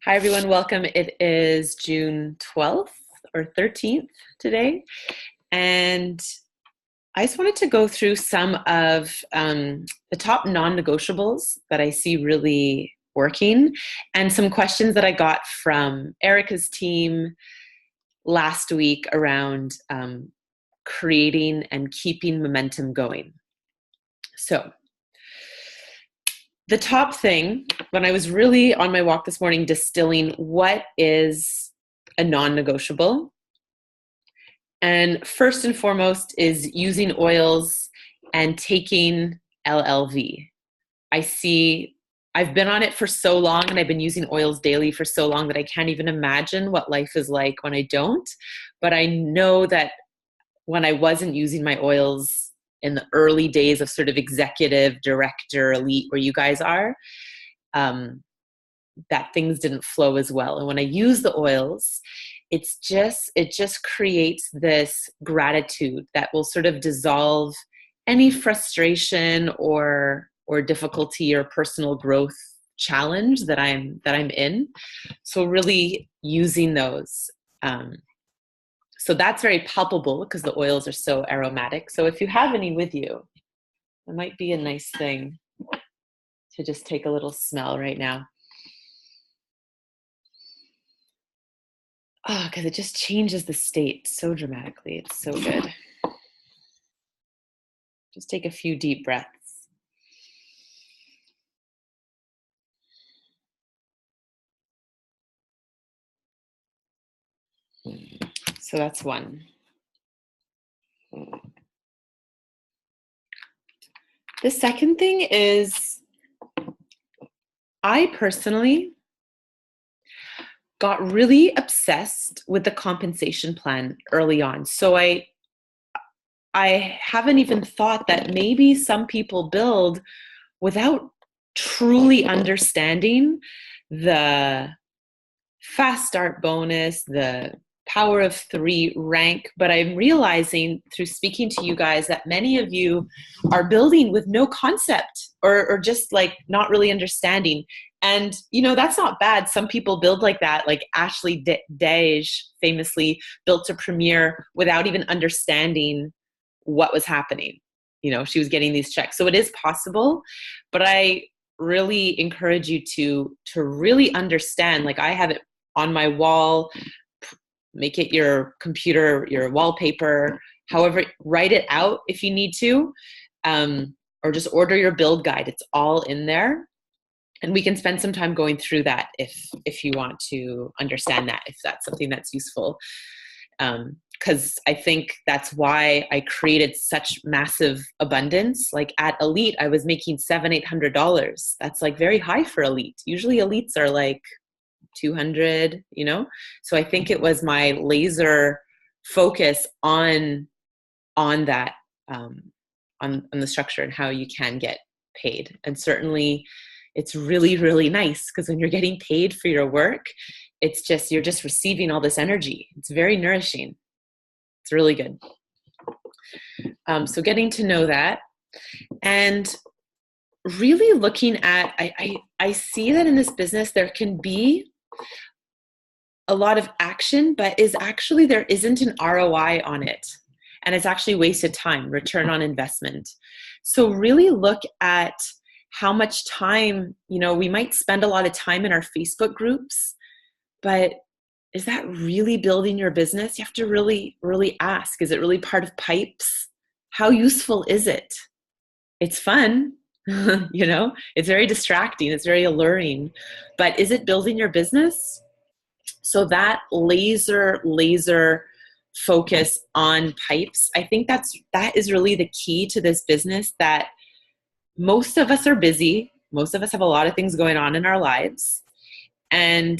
Hi, everyone. Welcome. It is June 12th or 13th today. And I just wanted to go through some of the top non-negotiables that I see really working and some questions that I got from Erica's team last week around creating and keeping momentum going. So the top thing, when I was really on my walk this morning distilling what is a non-negotiable, and first and foremost is using oils and taking LLV. I've been on it for so long and I've been using oils daily for so long that I can't even imagine what life is like when I don't. But I know that when I wasn't using my oils in the early days of sort of executive, director, elite, where you guys are, that things didn't flow as well. And when I use the oils, it just creates this gratitude that will sort of dissolve any frustration or difficulty or personal growth challenge that I'm in. So really using those. So that's very palpable because the oils are so aromatic. So if you have any with you, it might be a nice thing to just take a little smell right now. Oh, because it just changes the state so dramatically. It's so good. Just take a few deep breaths. So that's one. The second thing is I personally got really obsessed with the compensation plan early on. So I haven't even thought that maybe some people build without truly understanding the fast start bonus, the power of 3 rank. But I'm realizing through speaking to you guys that many of you are building with no concept or just like not really understanding. And, that's not bad. Some people build like that, like Ashley Dej famously built to Premier without even understanding what was happening. She was getting these checks. So it is possible, but I really encourage you to really understand. Like I have it on my wall, make it your computer, your wallpaper, however, write it out if you need to, or just order your build guide. It's all in there. And we can spend some time going through that if you want to understand that, if that's something that's useful. Because I think that's why I created such massive abundance. Like at Elite, I was making $700-800. That's like very high for Elite. Usually Elites are like 200, So I think it was my laser focus on that, on the structure and how you can get paid. And certainly it's really, really nice because when you're getting paid for your work, you're just receiving all this energy. It's very nourishing. It's really good. So getting to know that and really looking at, I see that in this business, there can be a lot of action, but there isn't an ROI on it. And it's actually wasted time, return on investment. So really look at how much time, we might spend a lot of time in our Facebook groups, but is that really building your business? You have to really, really ask, is it really part of pipes? How useful is it? It's fun, it's very distracting. It's very alluring, but is it building your business? So that laser focus on pipes, I think that is really the key to this business, that most of us are busy. Most of us have a lot of things going on in our lives. And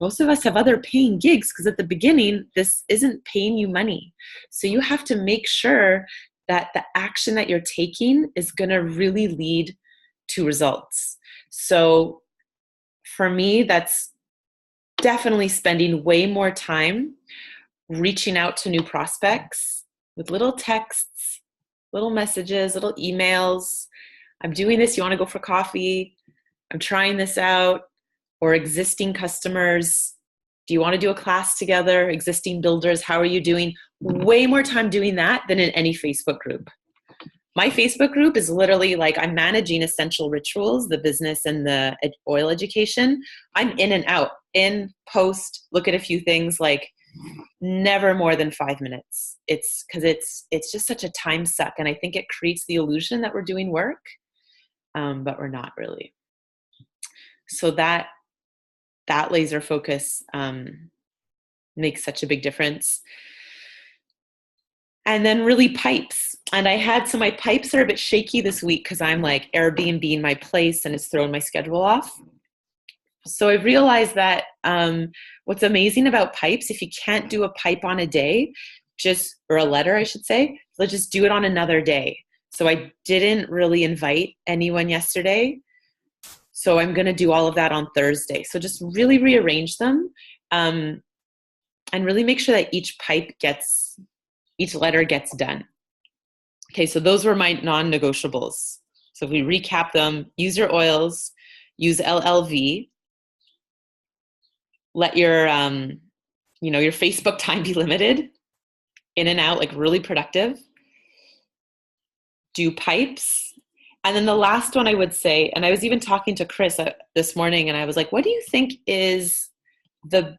most of us have other paying gigs because at the beginning, this isn't paying you money. So you have to make sure that the action that you're taking is going to really lead to results. So for me, that's definitely spending way more time reaching out to new prospects with little texts, little messages, little emails. I'm doing this. You want to go for coffee? I'm trying this out. or existing customers. Do you want to do a class together? Existing builders, how are you doing? Way more time doing that than in any Facebook group. My Facebook group is literally like I'm managing Essential Rituals, the business and the oil education. I'm in and out, in, post, look at a few things, like never more than 5 minutes. It's because it's just such a time suck. And I think it creates the illusion that we're doing work, but we're not really. So that laser focus makes such a big difference. And then really pipes. And I had, so my pipes are a bit shaky this week because I'm like Airbnb my place and it's thrown my schedule off. So I've realized that what's amazing about pipes, if you can't do a pipe on a day, or a letter, I should say, let's just do it on another day. So I didn't really invite anyone yesterday. So I'm going to do all of that on Thursday. So just really rearrange them and really make sure that each letter gets done. Okay, so those were my non-negotiables. So if we recap them, use your oils, use LLV, let your your Facebook time be limited, in and out, like really productive. Do pipes. And then the last one I would say, and I was even talking to Chris this morning, and I was like, what do you think is the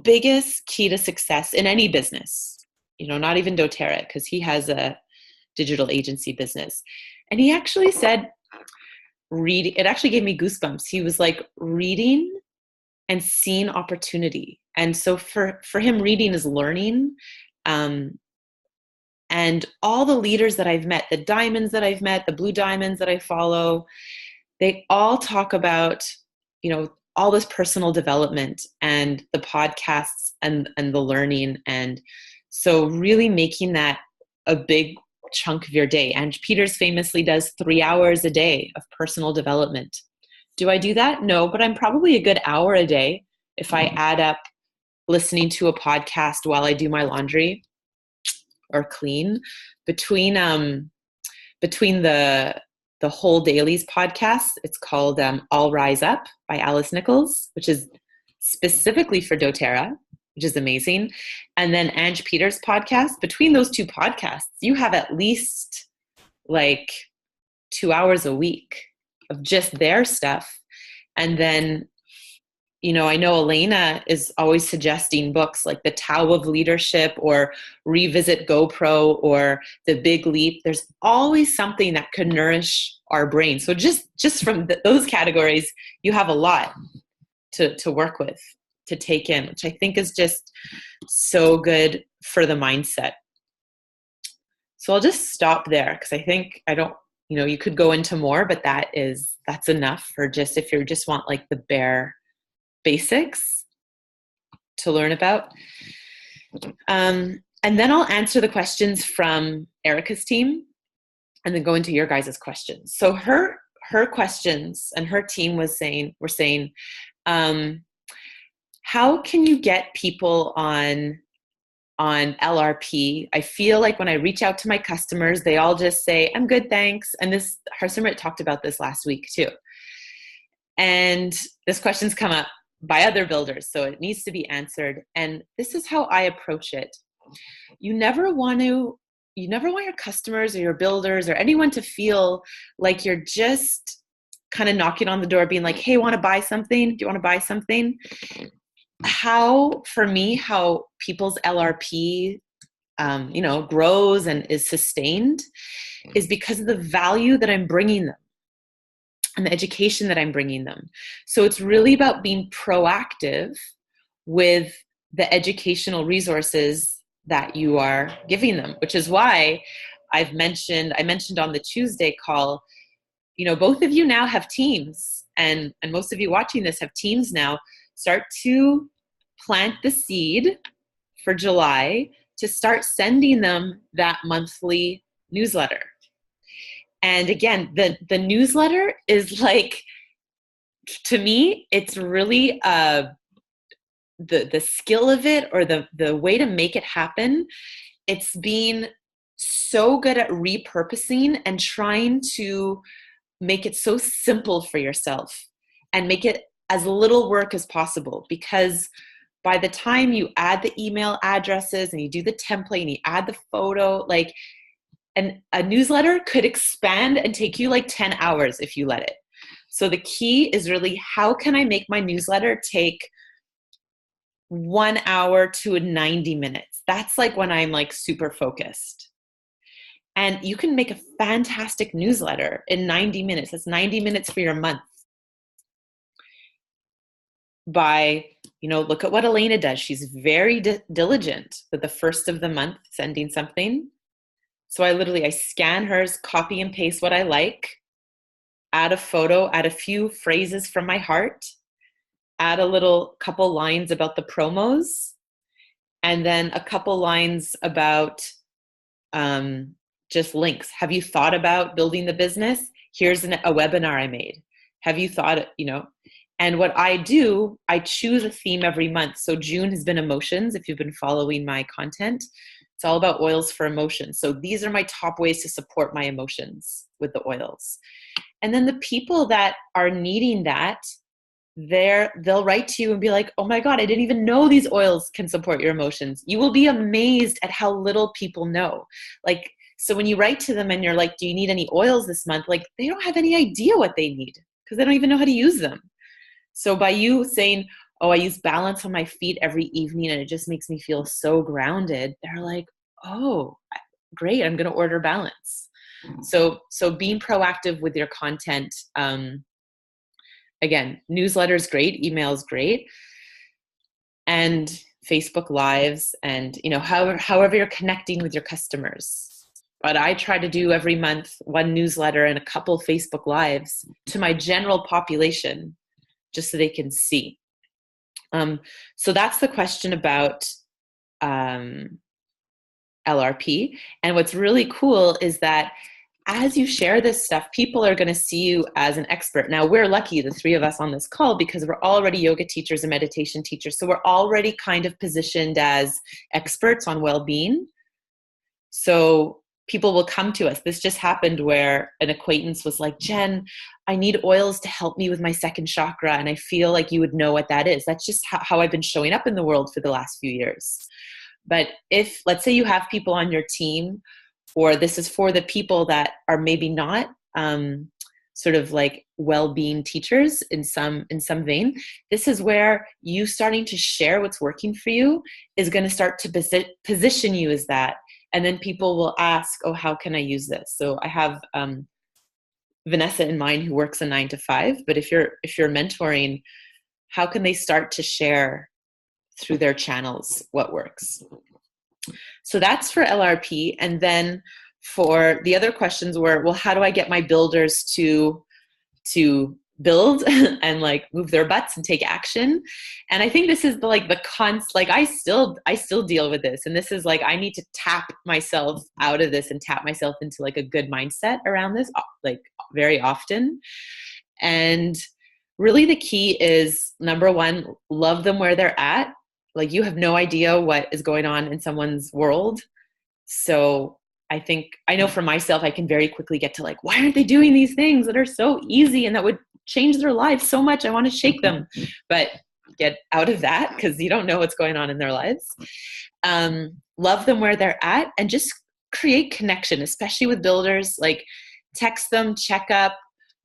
biggest key to success in any business? Not even doTERRA, because he has a digital agency business. And he actually said, it actually gave me goosebumps. He was like, reading and seeing opportunity. And so for him, reading is learning. And all the leaders that I've met, the diamonds that I've met, the blue diamonds that I follow, they all talk about, all this personal development and the podcasts and the learning. And so really making that a big chunk of your day. And Peters famously does 3 hours a day of personal development. Do I do that? No, but I'm probably a good hour a day if I add up listening to a podcast while I do my laundry or clean. Between the Whole Dailies podcast, it's called All Rise Up by Alice Nichols, which is specifically for doTERRA, which is amazing. And then Ange Peters' podcast. Between those two podcasts, you have at least like 2 hours a week of just their stuff. And then, I know Elena is always suggesting books like The Tao of Leadership or Revisit GoPro or The Big Leap. There's always something that could nourish our brain. So just from those categories, you have a lot to work with, to take in, which I think is just so good for the mindset. So I'll just stop there because I think you could go into more, but that's enough for just, if you just want like the bare basics to learn about. And then I'll answer the questions from Erica's team and then go into your guys' questions. So her questions and her team were saying, how can you get people on LRP? I feel like when I reach out to my customers, they all just say, I'm good, thanks. And Harsimrat talked about this last week too. And this question's come up by other builders, so it needs to be answered. And this is how I approach it. You never want your customers or your builders or anyone to feel like you're just kind of knocking on the door being like, hey, want to buy something? Do you want to buy something? How people's LRP, grows and is sustained is because of the value that I'm bringing them and the education that I'm bringing them. So it's really about being proactive with the educational resources that you are giving them, which is why I mentioned on the Tuesday call, both of you now have teams, and most of you watching this have teams now. Start to plant the seed for July to start sending them that monthly newsletter. And again, the newsletter is like, to me, it's really the skill of it, or the way to make it happen. It's being so good at repurposing and trying to make it so simple for yourself and make it as little work as possible, because by the time you add the email addresses and you do the template and you add the photo, like, and a newsletter could expand and take you like 10 hours if you let it. So the key is really, how can I make my newsletter take 1 hour to 90 minutes? That's like when I'm like super focused. And you can make a fantastic newsletter in 90 minutes. That's 90 minutes for your month. By, look at what Elena does. She's very diligent with the first of the month sending something. So I scan hers, copy and paste what I like, add a photo, add a few phrases from my heart, add a little couple lines about the promos, and then a couple lines about just links. Have you thought about building the business? Here's a webinar I made. Have you thought, And what I do, I choose a theme every month. So June has been emotions. If you've been following my content, it's all about oils for emotions. So these are my top ways to support my emotions with the oils. And then the people that are needing that, they'll write to you and be like, oh my God, I didn't even know these oils can support your emotions. You will be amazed at how little people know. Like, so when you write to them and you're like, do you need any oils this month? Like, they don't have any idea what they need because they don't even know how to use them. So by you saying, oh, I use balance on my feet every evening and it just makes me feel so grounded, they're like, oh, great, I'm going to order balance. So being proactive with your content, again, newsletter is great, email is great, and Facebook Lives, and however you're connecting with your customers. But I try to do every month one newsletter and a couple Facebook Lives to my general population, just so they can see. So that's the question about LRP. And what's really cool is that as you share this stuff, people are going to see you as an expert. Now, we're lucky, the three of us on this call, because we're already yoga teachers and meditation teachers. So we're already kind of positioned as experts on well-being. So people will come to us. This just happened where an acquaintance was like, Jen, I need oils to help me with my second chakra. And I feel like you would know what that is. That's just how I've been showing up in the world for the last few years. But if, let's say you have people on your team, or this is for the people that are maybe not sort of like well-being teachers in some vein, this is where you starting to share what's working for you is going to start to position you as that. And then people will ask, oh, how can I use this? So I have Vanessa in mind who works a 9 to 5, but if you're mentoring, how can they start to share through their channels what works? So that's for LRP. And then for the other questions were, well, how do I get my builders to build and like move their butts and take action? And I think this is I still deal with this. And this is like, I need to tap myself out of this and tap myself into like a good mindset around this, like very often. And really the key is, number one, love them where they're at. Like, you have no idea what is going on in someone's world. So I know for myself, I can very quickly get to like, why aren't they doing these things that are so easy and that would change their lives so much? I want to shake them. But get out of that, because you don't know what's going on in their lives. Love them where they're at and just create connection, especially with builders. Like, text them, check up,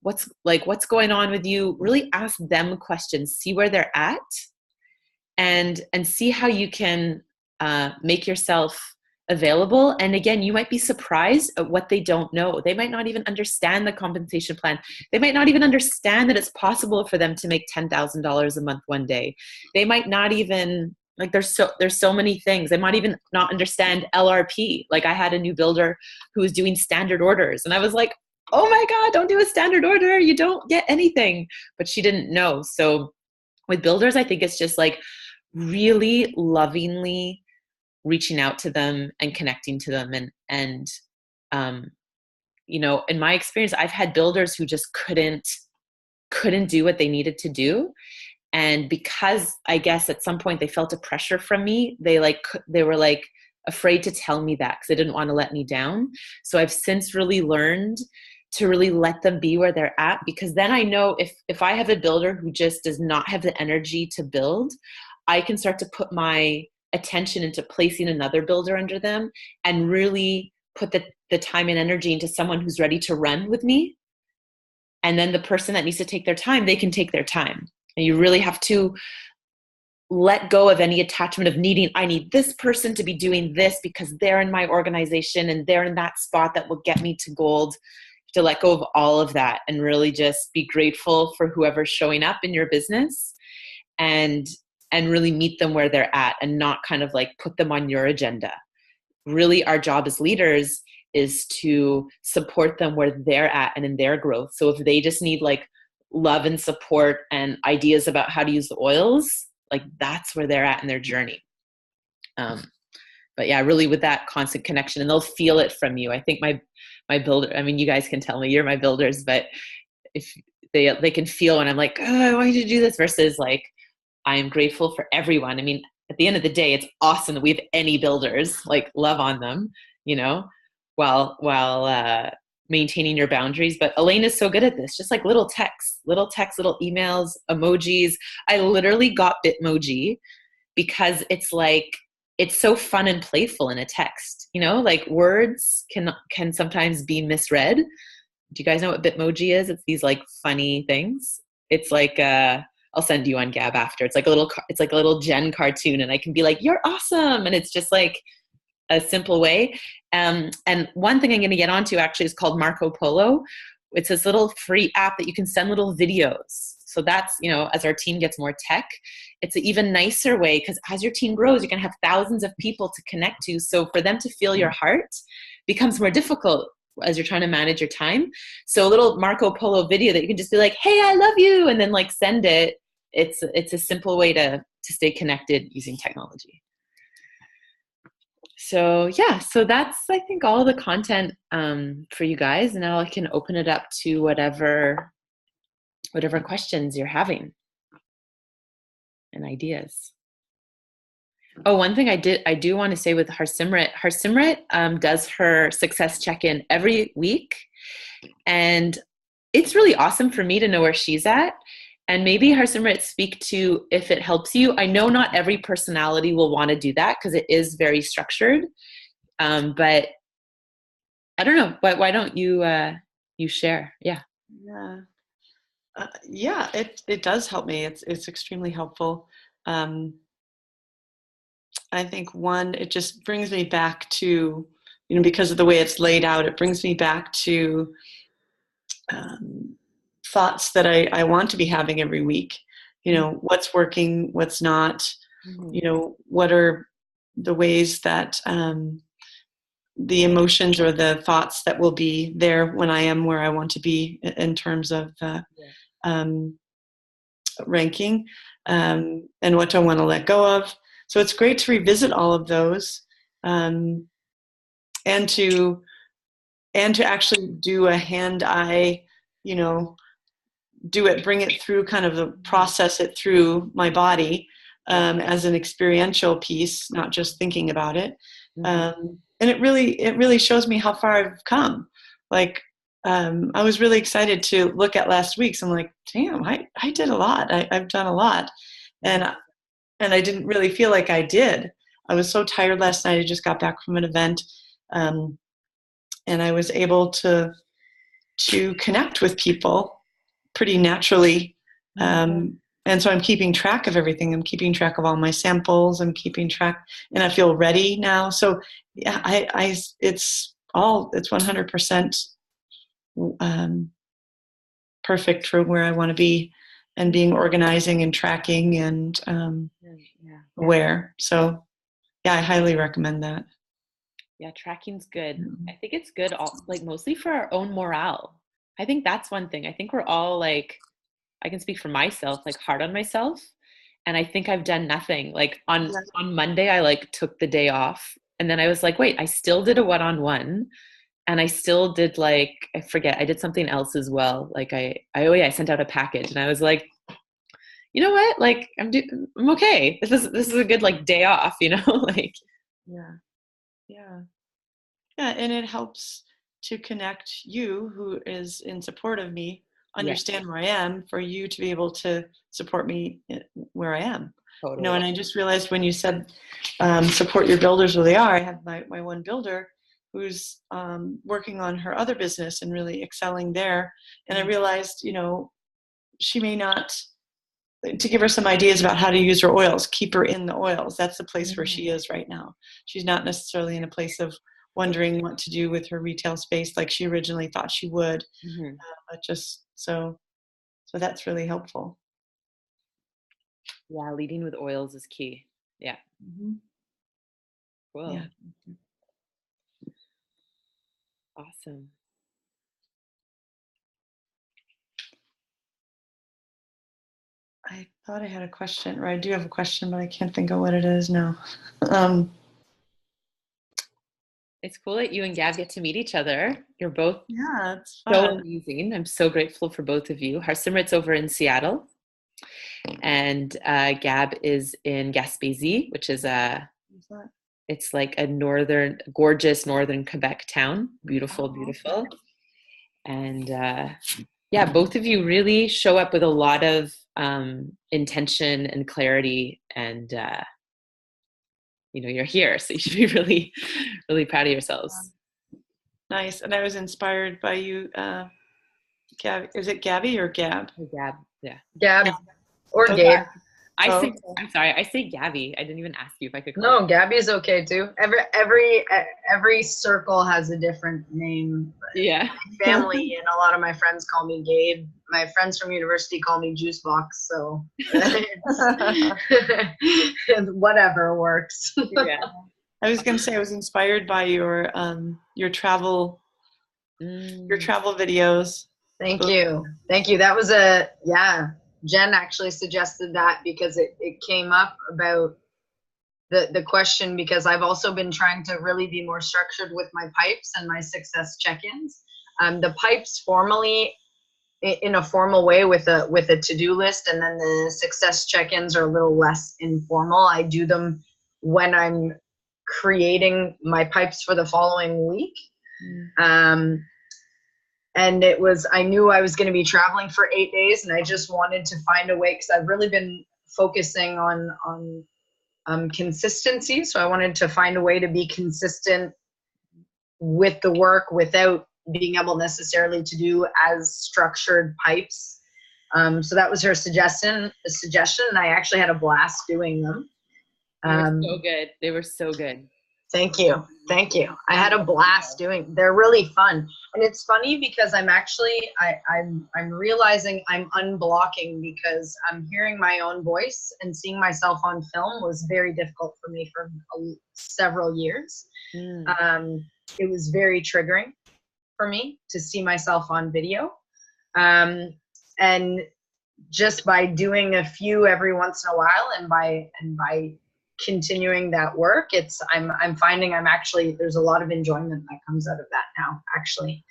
what's going on with you. Really ask them questions, see where they're at, and see how you can make yourself available. And again, you might be surprised at what they don't know. They might not even understand the compensation plan. They might not even understand that it's possible for them to make $10,000 a month one day. They might not even, like, there's so many things. They might even not understand LRP. Like, I had a new builder who was doing standard orders, and I was like, oh my God, don't do a standard order. You don't get anything. But she didn't know. So with builders, I think it's just like really lovingly reaching out to them and connecting to them. And in my experience, I've had builders who just couldn't do what they needed to do. And because I guess at some point they felt a pressure from me, they were like afraid to tell me that because they didn't want to let me down. So I've since really learned to really let them be where they're at, because then I know if I have a builder who just does not have the energy to build, I can start to put my attention into placing another builder under them and really put the time and energy into someone who's ready to run with me. And then the person that needs to take their time, they can take their time. And you really have to let go of any attachment of needing, I need this person to be doing this because they're in my organization and they're in that spot that will get me to gold. To let go of all of that and really just be grateful for whoever's showing up in your business, and really meet them where they're at, and not kind of like put them on your agenda. Really, our job as leaders is to support them where they're at and in their growth. So if they just need like love and support and ideas about how to use the oils, like that's where they're at in their journey. But yeah, really with that constant connection, and they'll feel it from you. I think my builder, I mean, you guys can tell me you're my builders, but if they can feel when I'm like, oh, I want you to do this, versus like, I am grateful for everyone. I mean, at the end of the day, it's awesome that we have any builders, like love on them, you know, while maintaining your boundaries. But Elaine is so good at this, just like little texts, little emails, emojis. I literally got Bitmoji because it's like, it's so fun and playful in a text, you know, like words can sometimes be misread. Do you guys know what Bitmoji is? It's these like funny things. It's like, I'll send you on Gab after. It's like a little Jen cartoon, and I can be like, you're awesome. And it's just like a simple way. And one thing I'm going to get onto actually is called Marco Polo. It's this little free app that you can send little videos. So that's, you know, as our team gets more tech, it's an even nicer way, because as your team grows, you're going to have thousands of people to connect to. So for them to feel your heart becomes more difficult as you're trying to manage your time. So a little Marco Polo video that you can just be like, hey, I love you, and then like send it. It's a simple way to stay connected using technology. So yeah, so that's, I think, all the content for you guys. And now I can open it up to whatever questions you're having and ideas. Oh, one thing I do want to say with Harsimrat does her success check-in every week. And it's really awesome for me to know where she's at. And maybe Harsimrat speak to if it helps you. I know not every personality will want to do that because it is very structured. But I don't know. Why don't you share? Yeah. Yeah. It does help me. It's extremely helpful. I think it just brings me back to, you know, because of the way it's laid out, it brings me back to thoughts that I want to be having every week. You know, what's working, what's not. Mm-hmm. You know, what are the ways that the emotions or the thoughts that will be there when I am where I want to be in terms of ranking, and what do I want to let go of. So it's great to revisit all of those, and to actually do a hand-eye, you know, bring it through, kind of process it through my body as an experiential piece, not just thinking about it. Mm-hmm. And it really shows me how far I've come. Like, I was really excited to look at last week's. I'm like, damn, I did a lot. I've done a lot. And I didn't really feel like I did. I was so tired last night. I just got back from an event. And I was able to connect with people pretty naturally. And so I'm keeping track of everything. I'm keeping track of all my samples. I'm keeping track, and I feel ready now. So yeah, it's 100% perfect for where I want to be, and being organizing and tracking and aware. So yeah, I highly recommend that. Yeah, tracking's good. I think it's good, like mostly for our own morale. I think that's one thing. I think we're all like, I can speak for myself, like hard on myself. And I think I've done nothing. Like on Monday, I like took the day off. And then I was like, wait, I still did a one-on-one. And I still did like, I forget, I did something else as well. Like I sent out a package, and I was like, you know what? Like I'm okay. This is a good like day off, you know? Like, yeah. And it helps to connect you, who is in support of me, Yeah, understand where I am, for you to be able to support me where I am. totally. And I just realized when you said support your builders where they are, I have my one builder who's working on her other business and really excelling there. And I realized, she may not, to give her some ideas about how to use her oils, keep her in the oils. That's the place where she is right now. She's not necessarily in a place of wondering what to do with her retail space like she originally thought she would. But just so that's really helpful. Yeah, leading with oils is key. Yeah. Cool. Yeah. Awesome. I thought I had a question, or I do have a question, but I can't think of what it is now. It's cool that you and Gab get to meet each other. You're both It's so fun. amazing. I'm so grateful for both of you. Harsimrat's over in Seattle, and Gab is in Gaspésie, which is it's like a gorgeous northern Quebec town. Beautiful, beautiful. And yeah, both of you really show up with a lot of intention and clarity, and you're here, so you should be really, really proud of yourselves. Nice. And I was inspired by you, Gab. Is it Gabby or Gab? Gab, yeah. Gab or Oh, Gabe. okay. I'm sorry, I say Gabby. I didn't even ask you if I could call No, you. Gabby's okay too. Every circle has a different name. Yeah. My family and a lot of my friends call me Gabe. My friends from university call me Juice Box. So whatever works. Yeah. I was going to say I was inspired by your travel videos. Thank you. That was Jen actually suggested that because it came up about the question, because I've also been trying to really be more structured with my pipes and my success check-ins. The pipes formally, in a formal way, with a to-do list, and then the success check-ins are a little less informal. I do them when I'm creating my pipes for the following week. And I knew I was going to be traveling for 8 days, and I just wanted to find a way, because I've really been focusing on consistency. So I wanted to find a way to be consistent with the work without being able necessarily to do as structured pipes. So that was her suggestion, and I actually had a blast doing them. They were so good. They were so good. Thank you. I had a blast doing. They're really fun, and it's funny because I'm realizing I'm unblocking, because I'm hearing my own voice, and seeing myself on film was very difficult for me for several years. It was very triggering for me to see myself on video, and just by doing a few every once in a while, and by continuing that work, I'm finding there's a lot of enjoyment that comes out of that now, actually.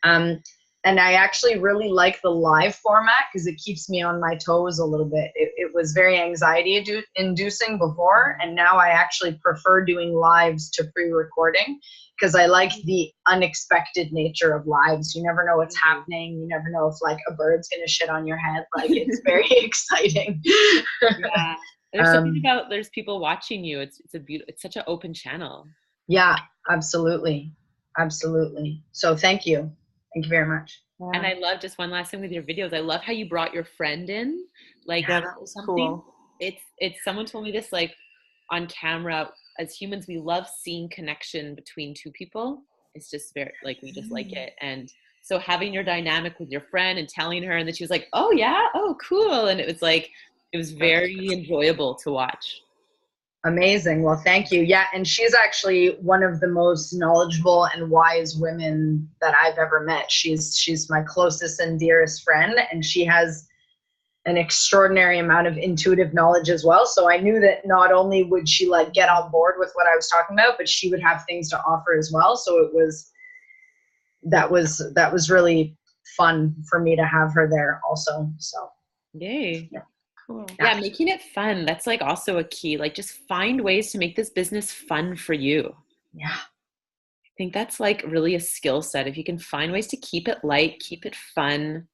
And I actually really like the live format, because it keeps me on my toes a little bit. It was very anxiety inducing before, and now I actually prefer doing lives to pre-recording, because I like the unexpected nature of lives. You never know what's happening. You never know if like a bird's gonna shit on your head. Like, it's very exciting. Yeah. There's something about there's people watching you. It's such an open channel. Yeah, absolutely. So thank you very much. Yeah. And I love, just one last thing with your videos, I love how you brought your friend in. Like, that was something cool. It's someone told me this, like, on camera, as humans we love seeing connection between two people. It's just very, like, we just like it. And so having your dynamic with your friend and telling her, and then she was like, oh yeah, oh cool, and it was very enjoyable to watch. Amazing. Well, thank you. Yeah, and she's actually one of the most knowledgeable and wise women that I've ever met. She's my closest and dearest friend, and she has an extraordinary amount of intuitive knowledge as well. So I knew that not only would she like get on board with what I was talking about, but she would have things to offer as well. So that was really fun for me to have her there also. So yay. Yeah. Cool. Yeah, making it fun. That's like also a key. Like, just find ways to make this business fun for you. Yeah. think that's like really a skill set. If you can find ways to keep it light, keep it fun.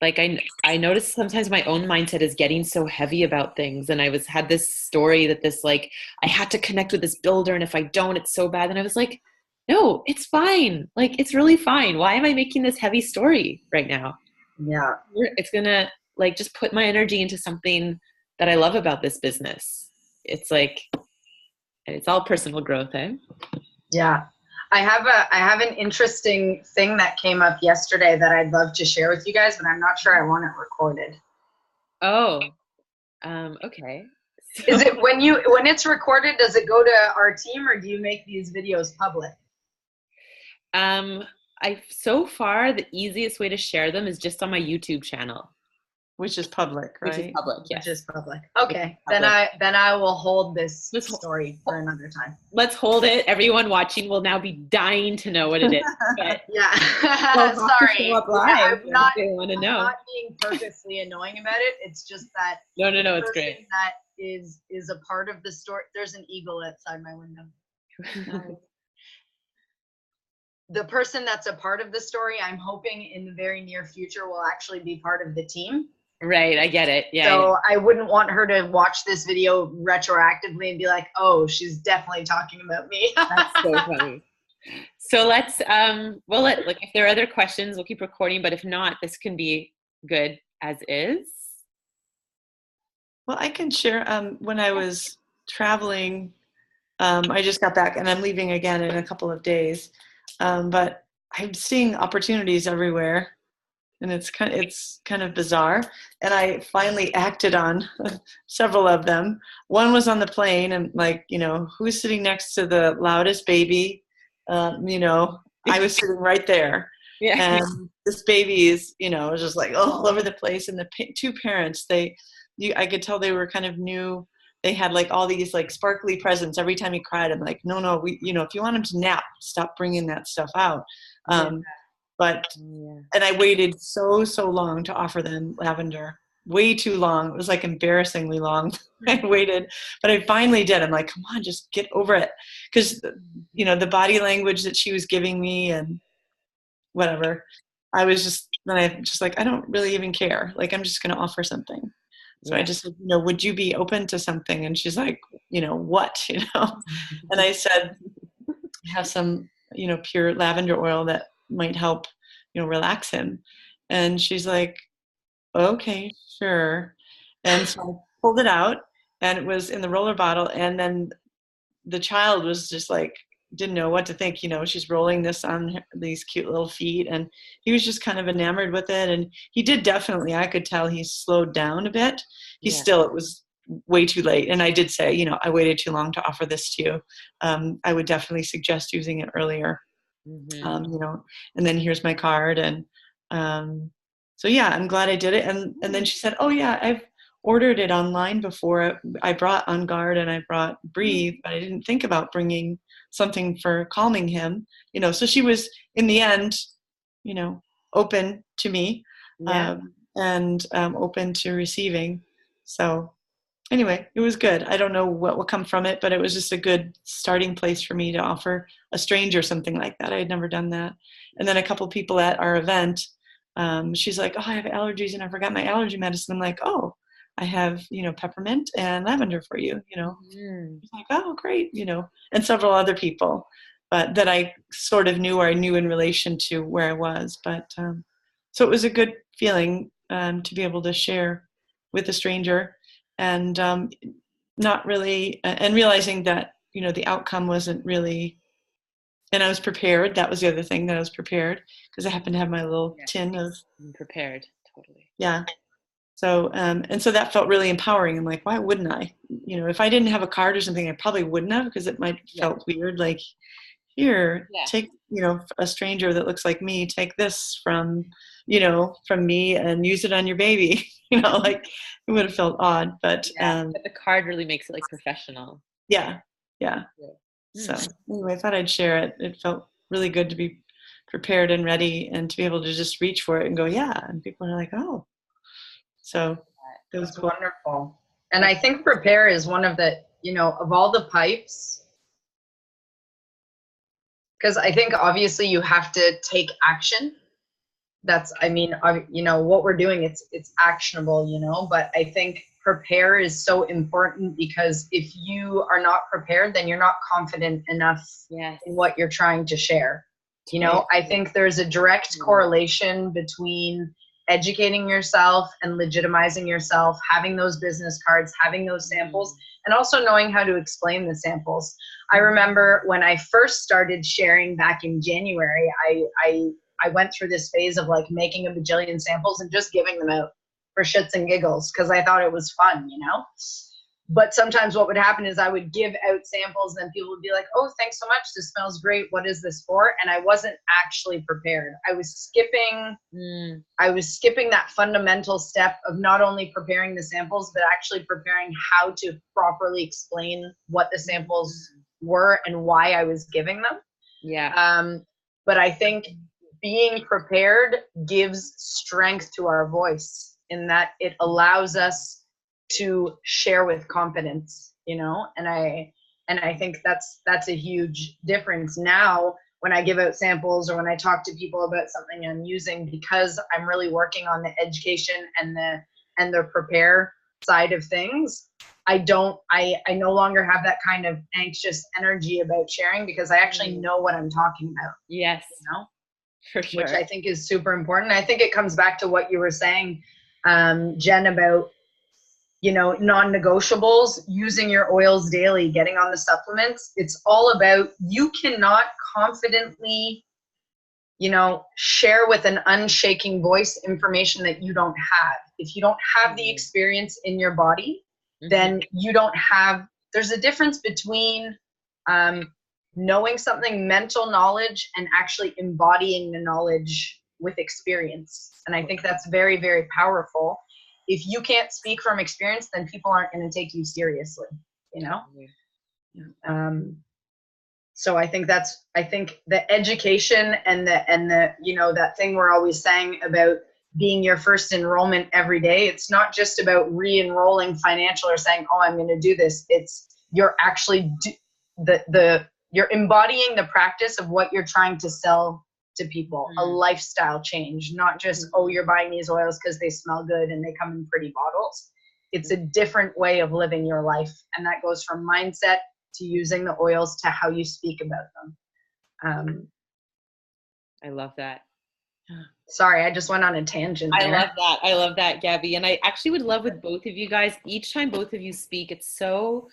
Like I noticed sometimes my own mindset is getting so heavy about things. And had this story that this like I had to connect with this builder, and if I don't, it's so bad. And I was like, no, it's fine. Like it's really fine. Why am I making this heavy story right now? Yeah. It's gonna like just put my energy into something that I love about this business. It's like it's all personal growth, eh? Yeah. I have an interesting thing that came up yesterday that I'd love to share with you guys, but I'm not sure I want it recorded. Oh, okay. Is it when it's recorded, does it go to our team, or do you make these videos public? So far the easiest way to share them is just on my YouTube channel. Which is public, right? Which is public, yes. Which is public. Okay, then I will hold this story for another time. Let's hold it. Everyone watching will now be dying to know what it is. But yeah. Sorry. I'm not being purposely annoying about it. It's just that no, it's great. That is a part of the story. There's an eagle outside my window. The person that's a part of the story, I'm hoping in the very near future will actually be part of the team. Right, I get it. Yeah. So I wouldn't want her to watch this video retroactively and be like, "Oh, she's definitely talking about me." That's so funny. So let's like if there are other questions, we'll keep recording. But if not, this can be good as is. Well, I can share. When I was traveling, I just got back, and I'm leaving again in a couple of days. But I'm seeing opportunities everywhere. And it's kind of bizarre. And I finally acted on several of them. One was on the plane, and like, who's sitting next to the loudest baby? I was sitting right there. Yeah. And this baby is, just like all over the place. And the two parents, I could tell they were kind of new. They had like all these like sparkly presents. Every time he cried, I'm like, no, if you want him to nap, stop bringing that stuff out. And I waited so long to offer them lavender. Way too long. It was like embarrassingly long. I waited, but I finally did. I'm like, come on, just get over it. Because, the body language that she was giving me and whatever, I don't really even care. Like, I'm just going to offer something. So I just said, would you be open to something? And she's like, what, And I said, have some, pure lavender oil that might help, relax him. And she's like, okay, sure. And so I pulled it out, and it was in the roller bottle. And then the child was just like, didn't know what to think. She's rolling this on these cute little feet, and he was just kind of enamored with it. And he did definitely, I could tell he slowed down a bit. It was way too late. And I did say, I waited too long to offer this to you. I would definitely suggest using it earlier. Mm-hmm. And then here's my card. And so yeah, I'm glad I did it. And then she said, oh yeah, I've ordered it online before. I brought On Guard and I brought Breathe, but I didn't think about bringing something for calming him. So she was in the end, open to me, and open to receiving. So anyway, it was good. I don't know what will come from it, but it was just a good starting place for me to offer a stranger something like that. I had never done that. And then a couple of people at our event, she's like, oh, I have allergies and I forgot my allergy medicine. I'm like, oh, I have, peppermint and lavender for you, She's like, oh, great, and several other people, but that I sort of knew, or I knew in relation to where I was. But so it was a good feeling to be able to share with a stranger. And not really, and realizing that, the outcome wasn't really, and I was prepared. That was the other thing, that I was prepared, because I happened to have my little tin of. I'm prepared, totally. Yeah. So, and so that felt really empowering. I'm like, why wouldn't I? If I didn't have a card or something, I probably wouldn't have, because it might felt weird. Like, here, take, a stranger that looks like me, take this from me and use it on your baby. Like it would have felt odd, but but the card really makes it like professional. Yeah. So anyway, I thought I'd share it. It felt really good to be prepared and ready, and to be able to just reach for it and go, and people are like, oh. So it was cool. Wonderful. And I think Prepare is one of the, of all the pipes, Because I think obviously you have to take action. That's, I mean, what we're doing, it's actionable, but I think prepare is so important, because if you are not prepared, then you're not confident enough in what you're trying to share. I think there's a direct correlation between educating yourself and legitimizing yourself, having those business cards, having those samples, and also knowing how to explain the samples. I remember when I first started sharing back in January, I went through this phase of like making a bajillion samples and just giving them out for shits and giggles, because I thought it was fun, But sometimes what would happen is I would give out samples and people would be like, oh, thanks so much. This smells great. What is this for? And I wasn't actually prepared. I was skipping that fundamental step of not only preparing the samples, but actually preparing how to properly explain what the samples were and why I was giving them. Yeah. But I think being prepared gives strength to our voice, in that it allows us to share with confidence, and I think that's a huge difference now when I give out samples or when I talk to people about something I'm using, because I'm really working on the education and the prepare side of things. I no longer have that kind of anxious energy about sharing, because I actually know what I'm talking about. Yes. For sure. Which I think is super important. I think it comes back to what you were saying, Jen, about, non-negotiables, using your oils daily, getting on the supplements. It's all about, you cannot confidently, share with an unshaking voice information that you don't have. If you don't have the experience in your body, then you don't have, there's a difference between knowing something, mental knowledge, and actually embodying the knowledge with experience. And I think that's very, very powerful. If you can't speak from experience, then people aren't going to take you seriously, So I think the education and the that thing we're always saying about being your first enrollment every day. It's not just about re-enrolling financial or saying, oh, I'm going to do this. It's you're actually you're embodying the practice of what you're trying to sell to people, a lifestyle change, not just, oh, you're buying these oils because they smell good and they come in pretty bottles. It's a different way of living your life. And that goes from mindset to using the oils to how you speak about them. I love that. Sorry, I just went on a tangent there. I love that, Gabby. And I actually would love with both of you guys, each time both of you speak, it's so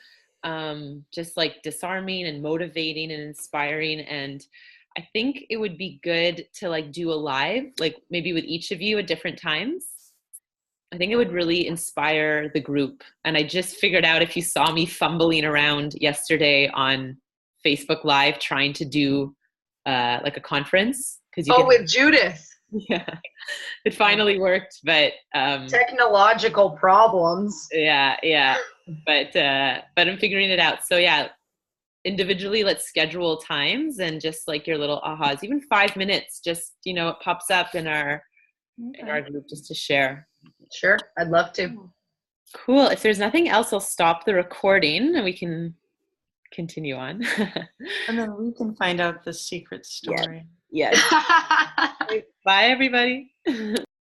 just like disarming and motivating and inspiring. And I think it would be good to like do a live, like maybe with each of you at different times. I think it would really inspire the group. And I just figured out, if you saw me fumbling around yesterday on Facebook Live trying to do like a conference. With Judith. Yeah, it finally worked, but technological problems. Yeah. But I'm figuring it out. So yeah, individually, let's schedule times and just like your little ahas, even 5 minutes, just, it pops up in our group just to share. Sure. I'd love to. Cool. If there's nothing else, I'll stop the recording and we can continue on. And then we can find out the secret story. Yes. Bye, everybody.